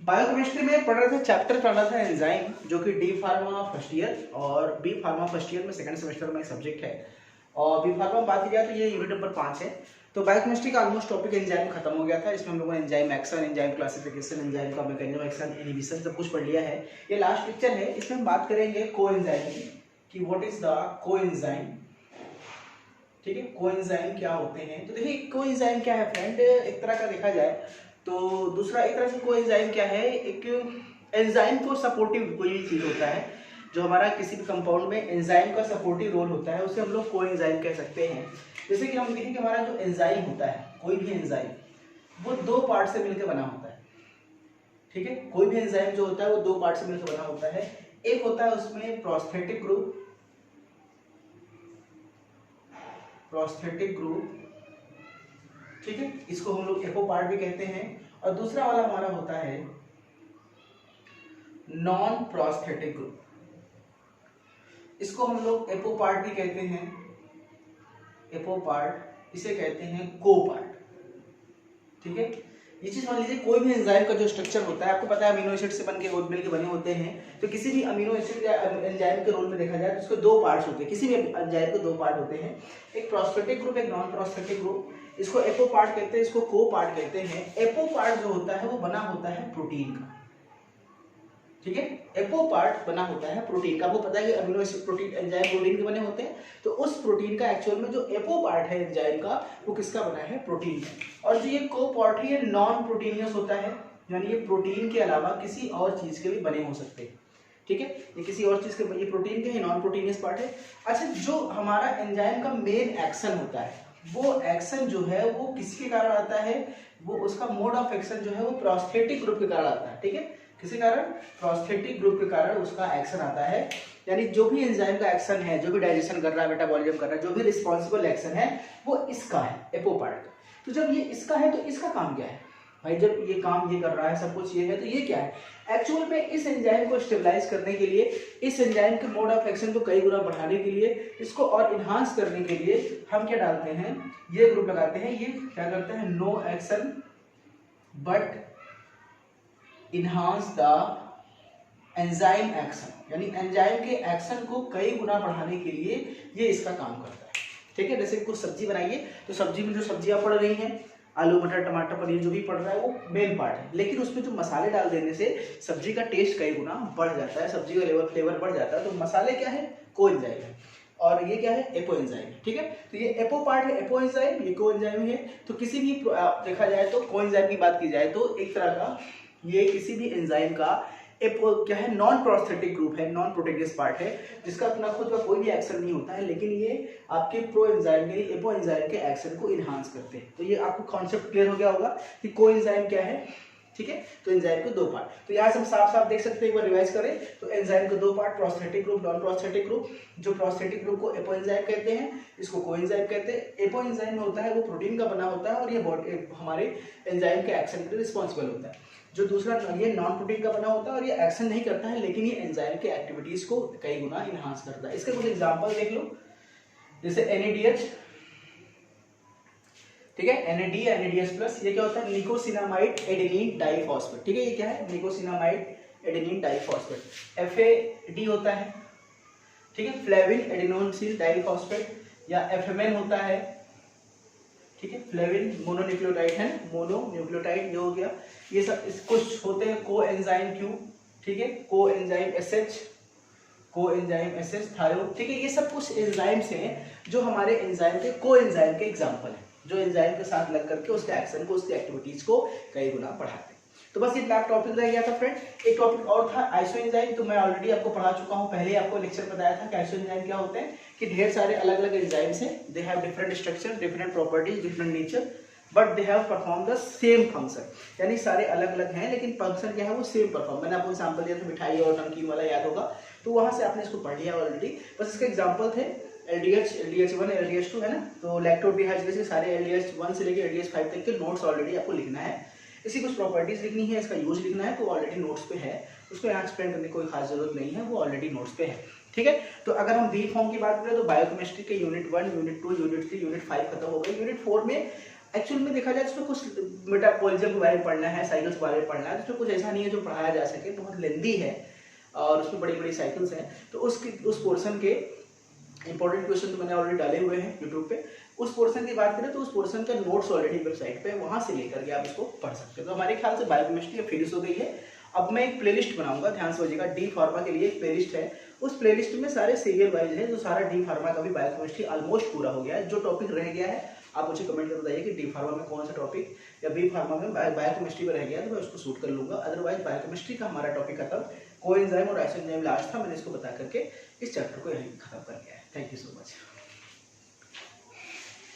Biochemistry में पढ़ रहे थे, चैप्टर पढ़ रहा था एंजाइम, जो कि डी फार्मा फर्स्ट ईयर और बी फार्मा फर्स्ट ईयर में सेकंड सेमेस्टर में एक सब्जेक्ट है। और बी फार्मा में बात की जाए तो ये यूनिट नंबर 5 है। तो बायोकेमिस्ट्री का ऑलमोस्ट टॉपिक एंजाइम खत्म हो गया था। इसमें हम लोगों ने enzyme action, enzyme classification, enzyme का मैकेनिज्म एक्शन, इनहिबिशन सब कुछ पढ़ लिया है। ये लास्ट पिक्चर है, इसमें हम बात करेंगे कोएंजाइम की, कि व्हाट इज द कोएंजाइम। ठीक है, कोएंजाइम क्या होते हैं। तो देखिए कोएंजाइम क्या है फ्रेंड, एक तरह का देखा जाए तो दूसरा एक तरह से कोएंजाइम क्या है, एक एंजाइम को सपोर्टिव कोई भी चीज होता है जो हमारा किसी भी कंपाउंड में एंजाइम का सपोर्टिव रोल होता है, उसे हम लोग कोएंजाइम कह सकते हैं। जैसे कि हम देखें कि हमारा जो एंजाइम होता है, कोई भी एंजाइम, वो दो पार्ट से मिलकर बना होता है। ठीक है, कोई भी एंजाइम जो होता है वो दो पार्ट से मिलकर बना होता है। एक होता है उसमें प्रोस्थेटिक ग्रुप, प्रोस्थेटिक ग्रुप, ठीक है, इसको हम लोग एपो पार्ट भी कहते हैं। और दूसरा वाला हमारा होता है नॉन प्रोस्थेटिक ग्रुप, इसको हम लोग एपो पार्ट भी कहते हैं, एपो पार्ट, इसे कहते हैं को पार्ट। ठीक है, ये चीज मान लीजिए कोई भी एंजाइम का जो स्ट्रक्चर होता है, आपको पता है अमीनो एसिड से मिल के बने होते हैं। तो किसी भी अमीनो एसिड या एंजाइम के रोल में देखा जाए तो उसके दो पार्ट्स होते हैं, किसी भी एंजाइम के दो पार्ट होते हैं, एक प्रोस्थेटिक ग्रुप, एक नॉन प्रोस्थेटिक ग्रुप। इसको एपो पार्ट कहते हैं, इसको को पार्ट कहते हैं। एपो पार्ट जो होता है वो बना होता है प्रोटीन का। ठीक है, एपो पार्ट बना होता है प्रोटीन का। आपको पता है कि amino acid protein, enzyme protein के बने होते हैं। तो उस प्रोटीन का एक्चुअल में जो एपो पार्ट है एंजाइम का, वो किसका बना है, प्रोटीन का। और जो ये को पार्ट है ये नॉन प्रोटीनियस होता है, यानी ये प्रोटीन के अलावा किसी और चीज के भी बने हो सकते हैं। ठीक है, ये किसी और चीज के, ये प्रोटीन के ही नॉन प्रोटीनियस पार्ट है। अच्छा, जो हमारा एंजाइम का मेन एक्शन होता है, वो एक्शन जो है वो किसके कारण आता है, वो उसका मोड ऑफ एक्शन जो है वो प्रोस्थेटिक ग्रुप के कारण आता है। ठीक है, किसी कारण, प्रोस्थेटिक ग्रुप के कारण उसका एक्शन आता है। यानी जो भी एंजाइम का एक्शन है, जो भी डाइजेशन कर रहा है, मेटाबॉलिज्म कर रहा है, जो भी रिस्पॉन्सिबल एक्शन है वो इसका है, एपो पार्ट का। तो जब ये इसका है तो इसका काम क्या है भाई, जब ये काम ये कर रहा है, सब कुछ ये है, तो ये क्या है एक्चुअल में, इस एंजाइम को स्टेबलाइज करने के लिए, इस एंजाइम के मोड ऑफ एक्शन को कई गुना बढ़ाने के लिए, इसको और इन्हांस करने के लिए हम क्या डालते हैं, ये ग्रुप लगाते हैं। ये क्या करते हैं, no action but enhance the enzyme action, यानी एंजाइम के एक्शन को कई गुना बढ़ाने के लिए ये इसका काम करता है। ठीक है, जैसे कुछ सब्जी बनाइए तो सब्जी में जो सब्जियां पड़ रही हैं, आलू मटर टमाटर पनीर जो भी पड़ रहा है वो मेन पार्ट है, लेकिन उसमें जो मसाले डाल देने से सब्जी का टेस्ट कई गुना बढ़ जाता है, सब्जी का लेवल फ्लेवर बढ़ जाता है। तो मसाले क्या है, कोएंजाइम है, और ये क्या है, एपो एंजाइम। ठीक है, तो ये एपो पार्ट है, एपो एंजाइम, ये कोएंजाइम है। तो किसी भी देखा जाए तो कोएंजाइम की बात की जाए तो एक तरह का ये किसी भी एंजाइम का एपो क्या है, नॉन प्रोस्थेटिक ग्रुप है, नॉन प्रोटीनियस पार्ट है, जिसका अपना खुद का कोई भी एक्शन नहीं होता है, लेकिन ये आपके प्रो एंजाइम के, एपो एंजाइम के एक्शन को इनहांस करते हैं। तो ये आपको कॉन्सेप्ट क्लियर हो गया होगा कि कोएंजाइम क्या है। ठीक है, तो एंजाइम के दो पार्ट, तो यहाँ से हम साफ साफ देख सकते हैं, एक बार रिवाइज करें तो एंजाइम के दो part, prosthetic group, non prosthetic group. जो प्रोस्थेटिक ग्रुप को एपो एंजाइम कहते हैं, इसको कोएंजाइम कहते हैं। एपो एंजाइम में होता है वो प्रोटीन का बना होता है और ये हमारे एंजाइम के एक्शन के लिए रिस्पॉन्सिबल होता है। जो दूसरा ये नॉन प्रोटीन का बना होता है और ये एक्शन नहीं करता है, लेकिन ये एंजाइम के एक्टिविटीज को कई गुना इनहांस करता है। इसके कुछ एग्जांपल देख लो, जैसे NADH, ठीक है, NAD NADH प्लस, ये क्या होता है, निकोसिनामाइड एडेनिन डाइफॉस्फेट। ठीक है, ये क्या है, निकोसिनामाइड एडेनिन डाइफॉस्फेट। FAD होता है, ठीक है, फ्लेविन एडेनोसिन डाइफॉस्फेट, या FMN होता है। ठीक है, फ्लेविन मोनोन्यूक्लियोटाइड है, मोनोन्यूक्लियोटाइड ये हो गया। ये सब कुछ होते हैं कोएंजाइम Q, ठीक है, कोएंजाइम SH, कोएंजाइम SS थायो। ठीक है, ये सब कुछ एंजाइम्स हैं जो हमारे एंजाइम के कोएंजाइम के एग्जांपल हैं, जो एंजाइम के साथ लग करके उसके एक्शन को, उसकी एक्टिविटीज को कई गुना बढ़ाते हैं। तो बस ये टॉपिक रह गया था फ्रेंड। एक टॉपिक और था आइसो एंजाइम, तो मैं ऑलरेडी आपको पढ़ा चुका हूँ, पहले आपको लेक्चर बताया था कि आइसो एंजाइम क्या होते हैं, कि ढेर सारे अलग अलग एंजाइम्स हैं, they have different structure, different properties, different nature, but they have perform the same function. यानी सारे अलग अलग हैं लेकिन फंक्शन क्या है, वो सेम परफॉर्म। मैंने आपको एग्जांपल दिया था मिठाई और नमकीन वाला, याद होगा, तो वहां से आपने इसको पढ़ लिया ऑलरेडी। बस इसके एग्जांपल थे LDH, LDH1, LDH2 है ना, तो लैक्टोडिहाइड्रोजिनेज के सारे LDH1 से लेकर LDH5 तक के नोट्स ऑलरेडी आपको लिखना है। इसकी कुछ प्रॉपर्टीज लिखनी है, इसका यूज लिखना है, तो ऑलरेडी नोट्स पे है, उसको यहाँ एक्सप्लेन करने की कोई खास जरूरत नहीं है, वो ऑलरेडी नोट्स पे है। ठीक है, तो अगर हम बी फॉर्म की बात करें तो बायोकेमिस्ट्री के यूनिट 1, यूनिट 2, यूनिट 3, यूनिट 5 खत्म हो गए। यूनिट 4 में एक्चुअल में देखा जाए तो कुछ मेटाबॉलिज्म के बारे में पढ़ना है, साइकिल्स के बारे में पढ़ना है, तो कुछ ऐसा नहीं है जो पढ़ाया जा सके, बहुत लेंदी है और उसमें बड़ी बड़ी साइकिल्स हैं। तो उस पोर्शन के इंपॉर्टेंट क्वेश्चन तो मैंने ऑलरेडी डाले हुए हैं यूट्यूब पे। उस पोर्शन की बात करें तो उस पोर्शन का नोट्स ऑलरेडी वेबसाइट पे, वहां से लेकर के आप इसको पढ़ सकते हो। तो हमारे ख्याल से बायोकेमिस्ट्री अब फिनिश हो गई है। अब मैं एक प्लेलिस्ट बनाऊंगा, ध्यान से होइएगा, डी फार्मा के लिए एक प्लेलिस्ट है। उस प्लेलिस्ट में सारे सीरियल वाइज है, जो सारा डी फार्मा का भी बायोकेमिस्ट्री ऑलमोस्ट पूरा हो गया है। जो टॉपिक रह गया है आप मुझे कमेंट कर बताइए कि डी फार्मा में कौन सा टॉपिक या बी फार्मा में बायोकेमिस्ट्री में रह गया, तो मैं उसको शूट कर लूंगा। अदरवाइज बायोकेमिस्ट्री का हमारा टॉपिक खत्म, कोएंजाइम और आइसोएंजाइम लास्ट था, मैंने इसको बता करके इस चैप्टर को यहीं खत्म कर दिया है। Thank you so much.